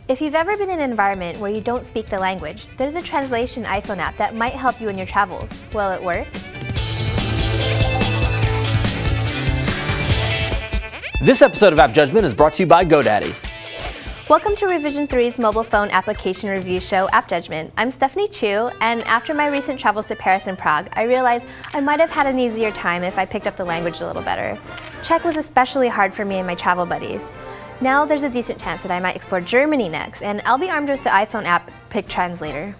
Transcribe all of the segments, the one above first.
If you've ever been in an environment where you don't speak the language, there's a translation iPhone app that might help you in your travels. Will it work? This episode of AppJudgment is brought to you by GoDaddy. Welcome to Revision 3's mobile phone application review show, AppJudgment. I'm Stephanie Chu, and after my recent travels to Paris and Prague, I realized I might have had an easier time if I picked up the language a little better. Czech was especially hard for me and my travel buddies. Now there's a decent chance that I might explore Germany next, and I'll be armed with the iPhone app PicTranslator.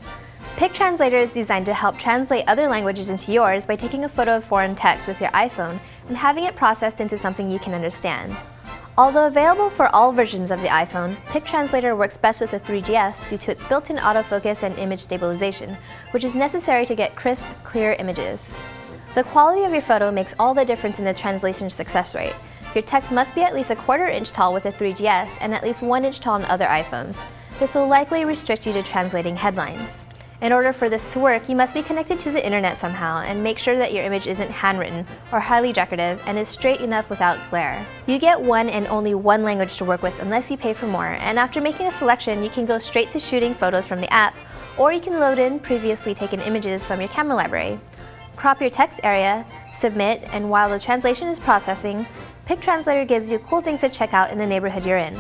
PicTranslator is designed to help translate other languages into yours by taking a photo of foreign text with your iPhone and having it processed into something you can understand. Although available for all versions of the iPhone, PicTranslator works best with the 3GS due to its built-in autofocus and image stabilization, which is necessary to get crisp, clear images. The quality of your photo makes all the difference in the translation success rate. Your text must be at least a 1/4 inch tall with the 3GS and at least 1 inch tall on other iPhones. This will likely restrict you to translating headlines. In order for this to work, you must be connected to the internet somehow and make sure that your image isn't handwritten or highly decorative and is straight enough without glare. You get one and only one language to work with unless you pay for more, and after making a selection, you can go straight to shooting photos from the app, or you can load in previously taken images from your camera library. Crop your text area, submit, and while the translation is processing, PicTranslator gives you cool things to check out in the neighborhood you're in.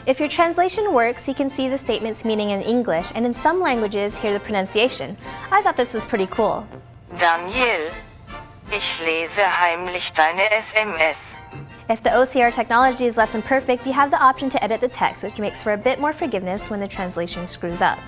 If your translation works, you can see the statement's meaning in English, and in some languages, hear the pronunciation. I thought this was pretty cool. Daniel, ich lese heimlich deine SMS. If the OCR technology is less than perfect, you have the option to edit the text, which makes for a bit more forgiveness when the translation screws up.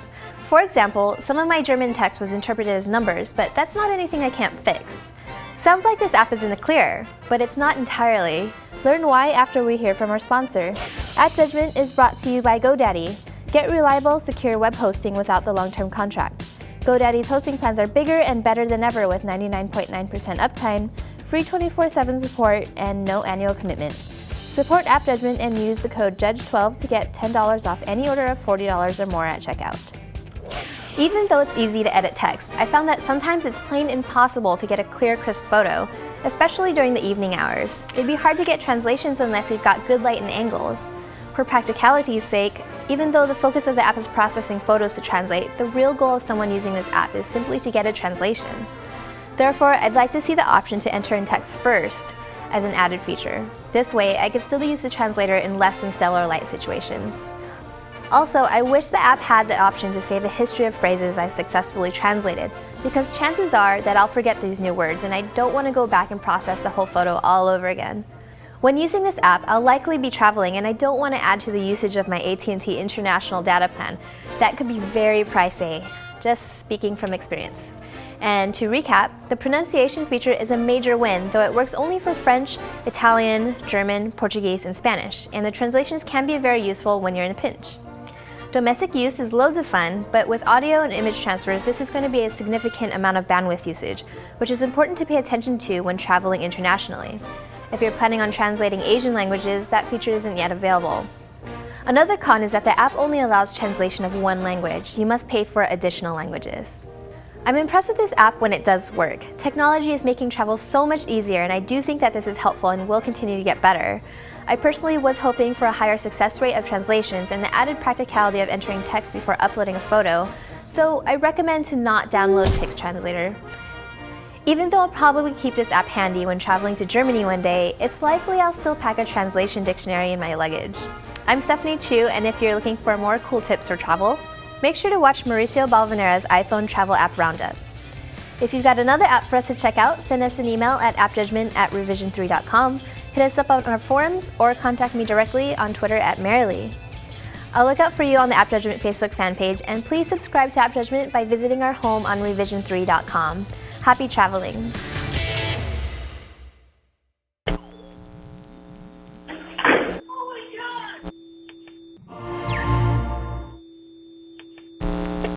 For example, some of my German text was interpreted as numbers, but that's not anything I can't fix. Sounds like this app is in the clear, but it's not entirely. Learn why after we hear from our sponsor. AppJudgment is brought to you by GoDaddy. Get reliable, secure web hosting without the long-term contract. GoDaddy's hosting plans are bigger and better than ever with 99.9% uptime, free 24/7 support, and no annual commitment. Support AppJudgment and use the code JUDGE12 to get $10 off any order of $40 or more at checkout. Even though it's easy to edit text, I found that sometimes it's plain impossible to get a clear, crisp photo, especially during the evening hours. It'd be hard to get translations unless you've got good light and angles. For practicality's sake, even though the focus of the app is processing photos to translate, the real goal of someone using this app is simply to get a translation. Therefore, I'd like to see the option to enter in text first as an added feature. This way, I could still use the translator in less than stellar light situations. Also, I wish the app had the option to save a history of phrases I successfully translated, because chances are that I'll forget these new words and I don't want to go back and process the whole photo all over again. When using this app, I'll likely be traveling and I don't want to add to the usage of my AT&T international data plan. That could be very pricey, just speaking from experience. And to recap, the pronunciation feature is a major win, though it works only for French, Italian, German, Portuguese, and Spanish, and the translations can be very useful when you're in a pinch. Domestic use is loads of fun, but with audio and image transfers, this is going to be a significant amount of bandwidth usage, which is important to pay attention to when traveling internationally. If you're planning on translating Asian languages, that feature isn't yet available. Another con is that the app only allows translation of one language. You must pay for additional languages. I'm impressed with this app when it does work. Technology is making travel so much easier, and I do think that this is helpful and will continue to get better. I personally was hoping for a higher success rate of translations and the added practicality of entering text before uploading a photo, so I recommend to not download PicTranslator. Even though I'll probably keep this app handy when traveling to Germany one day, it's likely I'll still pack a translation dictionary in my luggage. I'm Stephanie Chu, and if you're looking for more cool tips for travel, make sure to watch Mauricio Balvanera's iPhone Travel App Roundup. If you've got another app for us to check out, send us an email at appjudgment@revision3.com, hit us up on our forums, or contact me directly on Twitter @Marilee. I'll look out for you on the AppJudgment Facebook fan page, and please subscribe to AppJudgment by visiting our home on revision3.com. Happy traveling!